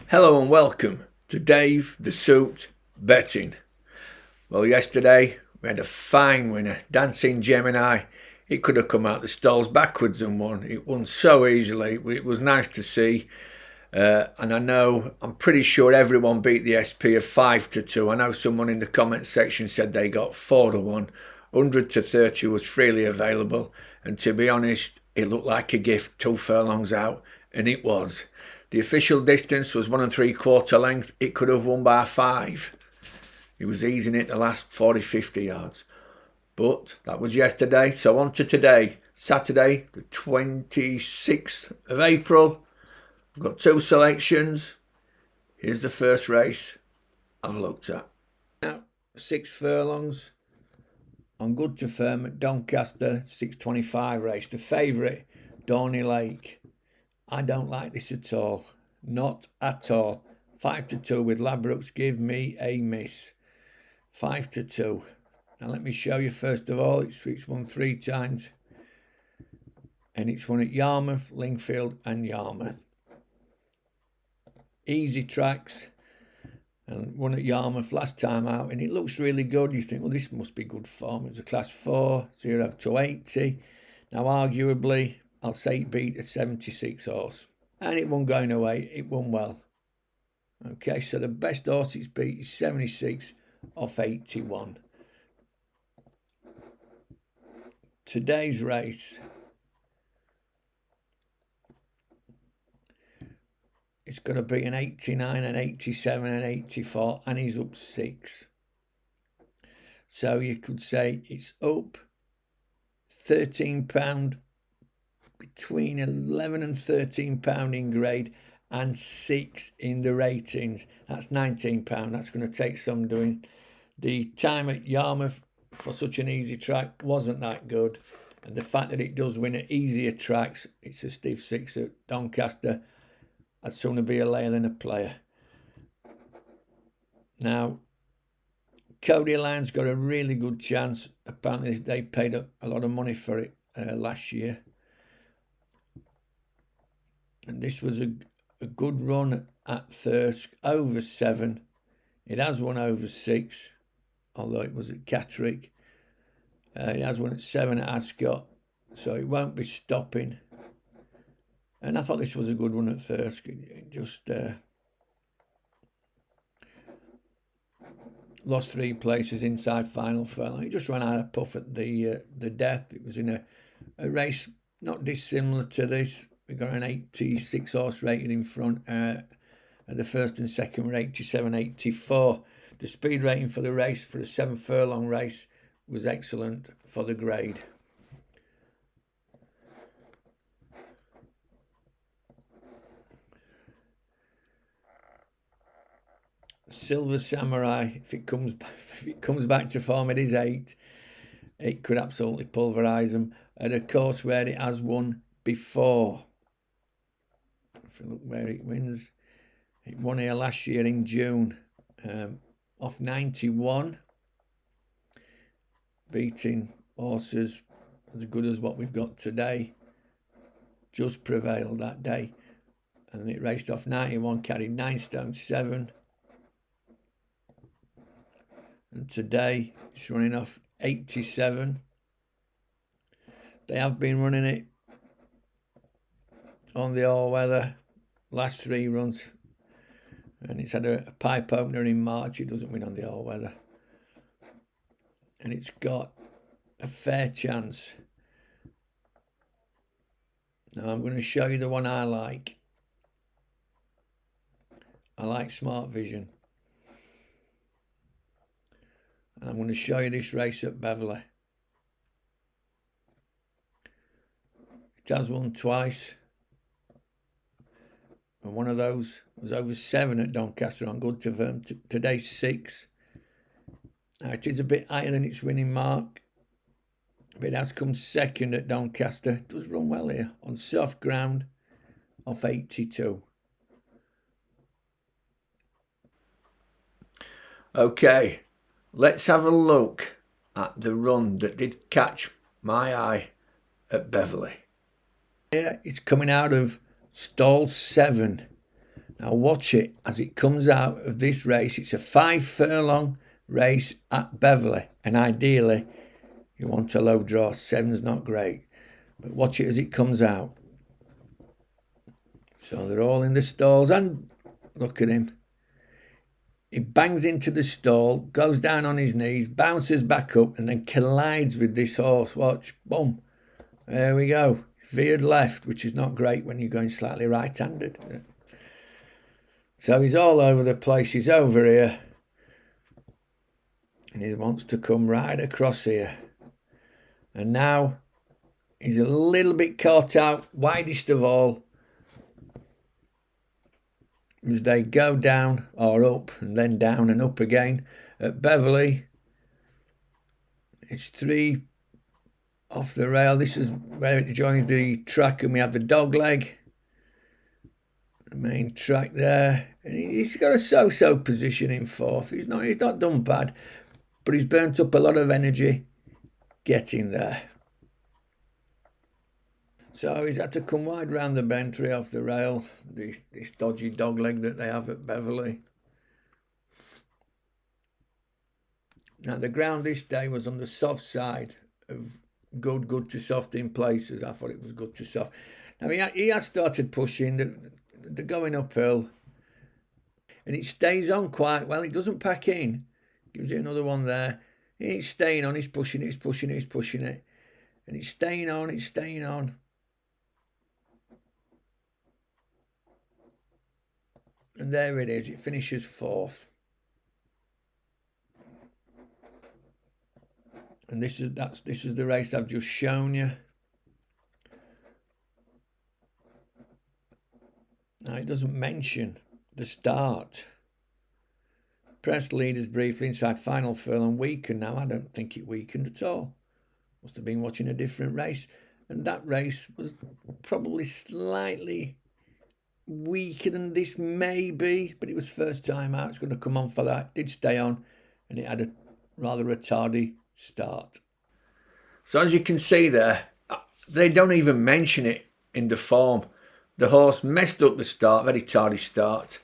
Hello and welcome to Dave the Suit Betting. Well, yesterday we had a fine winner, Dancing Gemini. It could have come out the stalls backwards and won. It won so easily. It was nice to see. And I'm pretty sure everyone beat the SP of 5-2. I know someone in the comment section said they got 4-1. 100 to 30 was freely available. And to be honest, it looked like a gift 2 furlongs out. And it was. The official distance was 1 3/4 length. It could have won by 5. He was easing it the last 40-50 yards. But that was yesterday. So on to today, Saturday, the 26th of April. I've got 2 selections. Here's the first race I've looked at. Now, 6 furlongs on Good to Firm at Doncaster, 6:25 race. The favourite, Dorney Lake. I don't like this at all. Not at all. 5-2 with Ladbrokes. Give me a miss. 5-2. Now let me show you first of all. It's won 3 times. And it's won at Yarmouth, Lingfield and Yarmouth. Easy tracks. And won at Yarmouth last time out. And it looks really good. You think, well, this must be good form. It's a class 4, 0 to 80. Now arguably, I'll say it beat a 76 horse. And it wasn't going away. It won well. Okay, so the best horse it's beat is 76 off 81. Today's race. It's going to be an 89, an 87, and 84. And he's up 6. So you could say it's up £13. Between 11 and 13 pound in grade and 6 in the ratings. That's 19 pound. That's going to take some doing. The time at Yarmouth for such an easy track wasn't that good, and the fact that it does win at easier tracks, it's a stiff 6 at Doncaster. I'd sooner be a layer than a player. Now, Cody Lyon's got a really good chance. Apparently they paid a lot of money for it last year. And this was a good run at Thirsk, over 7. It has won over 6, although it was at Catterick. It has won at 7 at Ascot, so it won't be stopping. And I thought this was a good run at Thirsk. It just lost 3 places inside final furlong. It just ran out of puff at the death. It was in a race not dissimilar to this. We got an 86 horse rated in front. The first and second were 87, 84. The speed rating for the race, for a 7 furlong race, was excellent for the grade. Silver Samurai, if it comes back to form, it is 8. It could absolutely pulverise them at a course where it has won before. If you look where it wins, it won here last year in June, off 91, beating horses as good as what we've got today. Just prevailed that day, and it raced off 91, carried 9 stone 7, and today it's running off 87. They have been running it on the all-weather last 3 runs, and it's had a pipe opener in March. It doesn't win on the all-weather, and it's got a fair chance. Now I'm going to show you the one I like. I like Smart Vision, and I'm going to show you this race at Beverley. It has won twice. And one of those was over 7 at Doncaster on Good to Firm. Today's 6. Now, it is a bit higher than its winning mark, but it has come second at Doncaster. It does run well here on soft ground off 82. Okay, let's have a look at the run that did catch my eye at Beverley. Here it's coming out of stall 7. Now watch it as it comes out of this race. It's a 5 furlong race at Beverley, and ideally you want a low draw. 7's not great, but watch it as it comes out. So they're all in the stalls, and look at him. He bangs into the stall, goes down on his knees, bounces back up, and then collides with this horse. Watch, boom. There we go. Veered left, which is not great when you're going slightly right-handed. So he's all over the place. He's over here. And he wants to come right across here. And now he's a little bit caught out, widest of all, as they go down or up and then down and up again. At Beverley, it's 3 off the rail. This is where it joins the track, and we have the dog leg, the main track there. And he's got a so-so position in 4th. He's not done bad, but he's burnt up a lot of energy getting there. So he's had to come wide round the bend, 3 off the rail, this dodgy dog leg that they have at Beverley. Now the ground this day was on the soft side of good to soft in places. I thought it was good to soft. Now he has started pushing, they're going uphill, and it stays on quite well. It doesn't pack in, gives it another one there. It's staying on, he's pushing it, and it's staying on. And there it is, it finishes 4th. And this is the race I've just shown you. Now it doesn't mention the start. Press leaders briefly inside final furlong, weakened. Now I don't think it weakened at all. Must have been watching a different race. And that race was probably slightly weaker than this maybe, but it was first time out. It's going to come on for that. Did stay on, and it had a rather a tardy start. So as you can see there, they don't even mention it in the form. The horse messed up the start, very tardy start,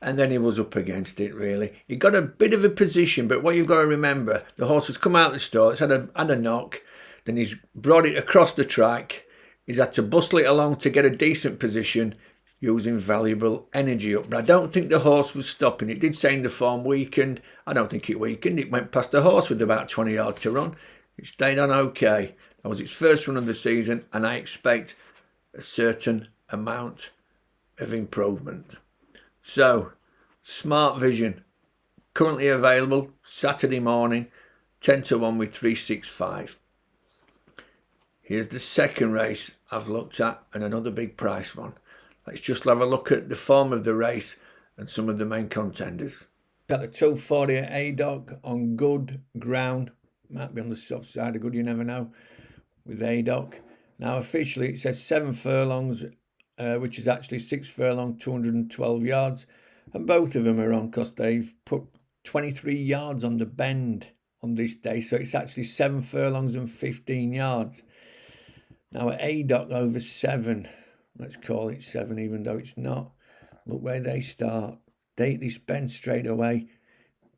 and then he was up against it really. He got a bit of a position, but what you've got to remember, the horse has come out the start, it's had a knock, then he's brought it across the track, he's had to bustle it along to get a decent position, using valuable energy up. But I don't think the horse was stopping. It did say in the form weakened. I don't think it weakened. It went past the horse with about 20 yards to run. It stayed on okay. That was its first run of the season, and I expect a certain amount of improvement. So, Smart Vision, currently available Saturday morning, 10 to 1 with 365. Here's the second race I've looked at, and another big price one. Let's just have a look at the form of the race and some of the main contenders. Got the 240 at Haydock on good ground. Might be on the soft side of good, you never know, with Haydock. Now officially it says 7 furlongs, which is actually 6 furlong, 212 yards. And both of them are on because they've put 23 yards on the bend on this day. So it's actually 7 furlongs and 15 yards. Now at Haydock over 7. Let's call it 7, even though it's not. Look where they start. They spend straight away.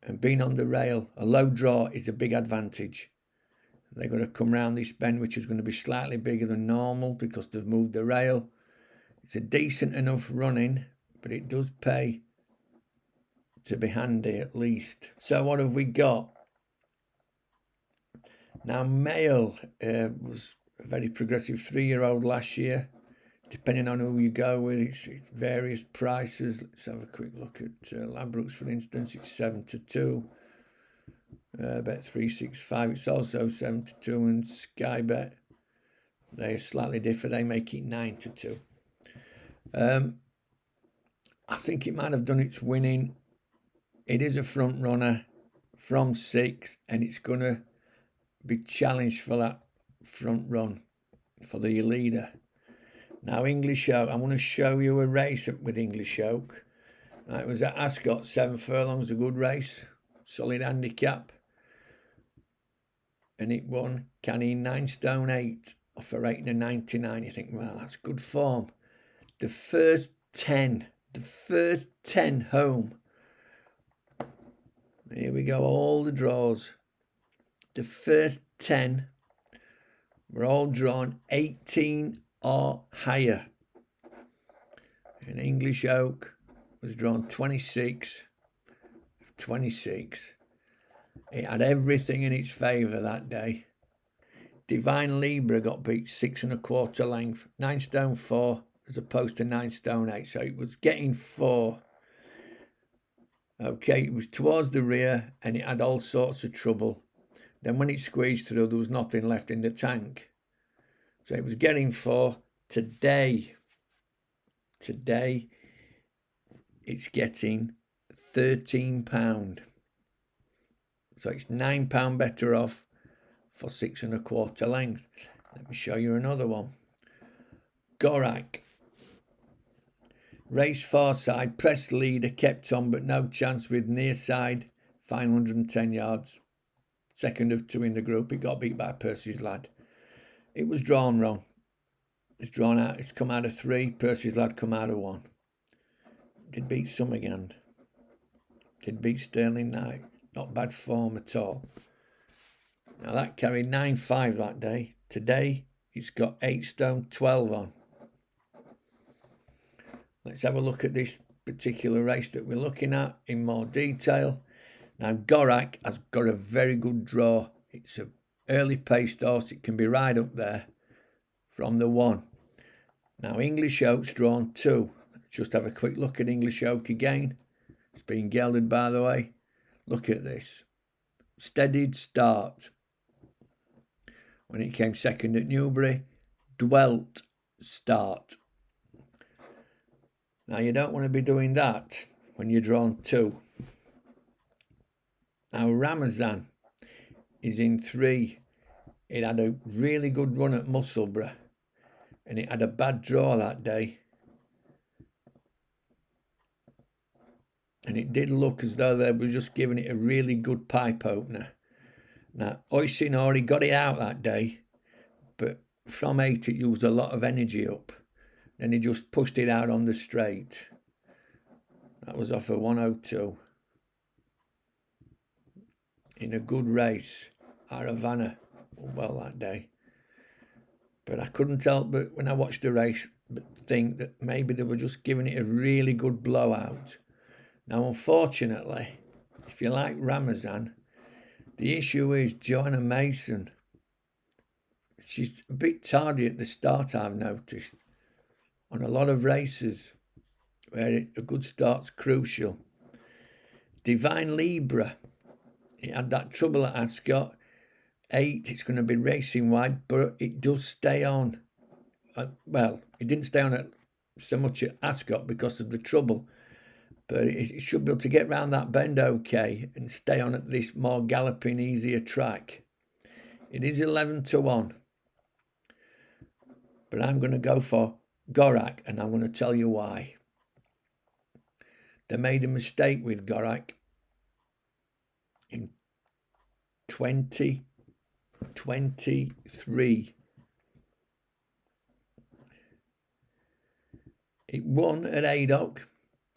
And being on the rail, a low draw is a big advantage. They're going to come round this bend, which is going to be slightly bigger than normal because they've moved the rail. It's a decent enough running, but it does pay to be handy at least. So what have we got? Now, Mail was a very progressive 3-year-old last year. Depending on who you go with, it's various prices. Let's have a quick look at Ladbrokes, for instance. It's 7 to 2. Bet 365. It's also 7 to 2. And Sky Bet, they are slightly different. They make it 9 to 2. I think it might have done its winning. It is a front runner from 6, and it's going to be challenged for that front run for the leader. Now, English Oak, I want to show you a race with English Oak. It was at Ascot, 7 furlongs, a good race, solid handicap. And it won Canny 9 stone 8 off a rating of 99. You think, well, that's good form. The first 10 The first 10 home. Here we go, all the draws. The first 10 were all drawn 18 or higher. And English Oak was drawn 26 of 26. It had everything in its favour that day. Divine Libra got beat 6 1/4 length, 9 stone 4 as opposed to 9 stone 8. So it was getting 4. Okay, it was towards the rear and it had all sorts of trouble. Then when it squeezed through, there was nothing left in the tank. So it was getting 4. Today, it's getting £13. So it's £9 better off for 6 1/4 length. Let me show you another one. Gorak. Race far side, pressed leader, kept on, but no chance with near side, final 110 yards. Second of 2 in the group. It got beat by Percy's Lad. It was drawn wrong. It's drawn out. It's come out of 3. Percy's Lad come out of 1. Did beat Summergand. Did beat Sterling Knight. Not bad form at all. Now that carried 9.5 that day. Today it's got 8 stone 12 on. Let's have a look at this particular race that we're looking at in more detail. Now Gorak has got a very good draw. It's an early paced horse. It can be right up there from the 1. Now English Oak's drawn 2. Let's just have a quick look at English Oak again. It's been gelded, by the way. Look at this. Steadied start. When it came second at Newbury, dwelt start. Now you don't want to be doing that when you're drawn 2. Now Ramazan is in 3. It had a really good run at Musselburgh and it had a bad draw that day. And it did look as though they were just giving it a really good pipe opener. Now, Oisinori got it out that day, but from 8 it used a lot of energy up. Then he just pushed it out on the straight. That was off a 102. In a good race, Aravana went well that day. But I couldn't help but, when I watched the race, but think that maybe they were just giving it a really good blowout. Now, unfortunately, if you like Ramazan, the issue is Joanna Mason. She's a bit tardy at the start, I've noticed, on a lot of races where a good start's crucial. Divine Libra, it had that trouble at Ascot. 8, it's going to be racing wide, but it does stay on. Well, it didn't stay on it so much at Ascot because of the trouble, but it should be able to get round that bend okay and stay on at this more galloping, easier track. It is 11 to 1. But I'm going to go for Gorak, and I'm going to tell you why. They made a mistake with Gorak in 2023. It won at Haydock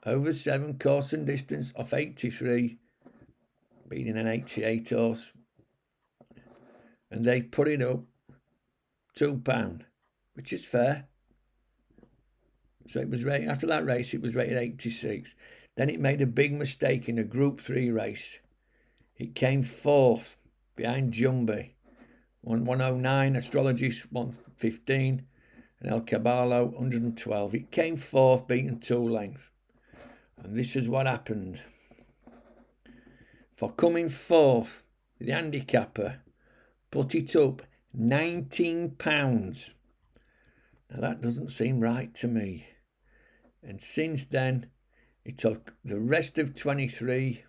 over 7 course and distance off 83, beating an 88 horse. And they put it up £2, which is fair. So it was rated, after that race, it was rated 86. Then it made a big mistake in a Group 3 race. It came 4th behind Jumby. 109, Astrologist 115, and El Caballo 112. It came 4th, beaten 2 lengths. And this is what happened. For coming 4th, the handicapper put it up £19. Now that doesn't seem right to me. And since then, it took the rest of 23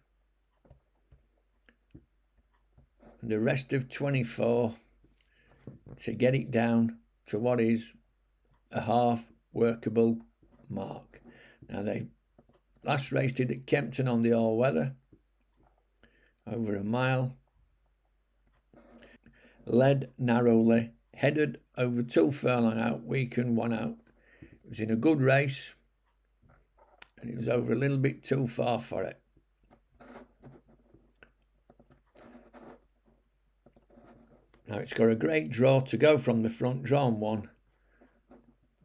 and the rest of 24 to get it down to what is a half workable mark. Now they last raced it at Kempton on the all-weather, over a mile, led narrowly, headed over 2 furlong out, weakened 1 out. It was in a good race, and it was over a little bit too far for it. Now it's got a great draw to go from the front, drawn one.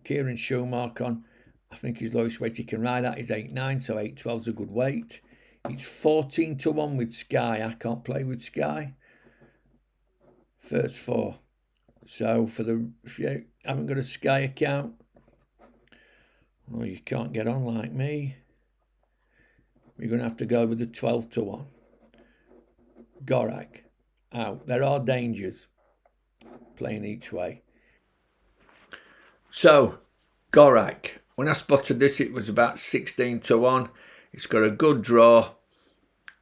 Kieran Schumacher on. I think his lowest weight he can ride at is 8.9, so 8.12 is a good weight. It's 14-1 with Sky. I can't play with Sky. First 4. So if you haven't got a Sky account, or you can't get on like me, you're going to have to go with the 12-1. Gorak out. There are dangers playing each way. So, Gorak. When I spotted this, it was about 16-1. It's got a good draw.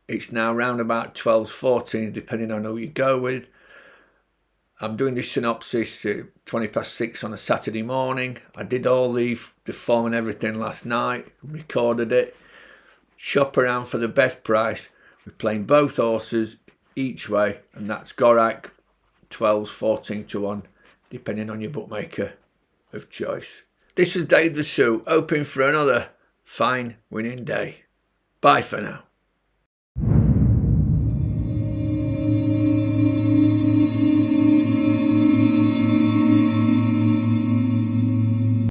It's now round about 12s, 14s, depending on who you go with. I'm doing this synopsis at 6:20 on a Saturday morning. I did all the form and everything last night, recorded it. Shop around for the best price. We're playing both horses each way, and that's Gorak, 12s, 14-1, depending on your bookmaker of choice. This is Dave the Suit, hoping for another fine winning day. Bye for now.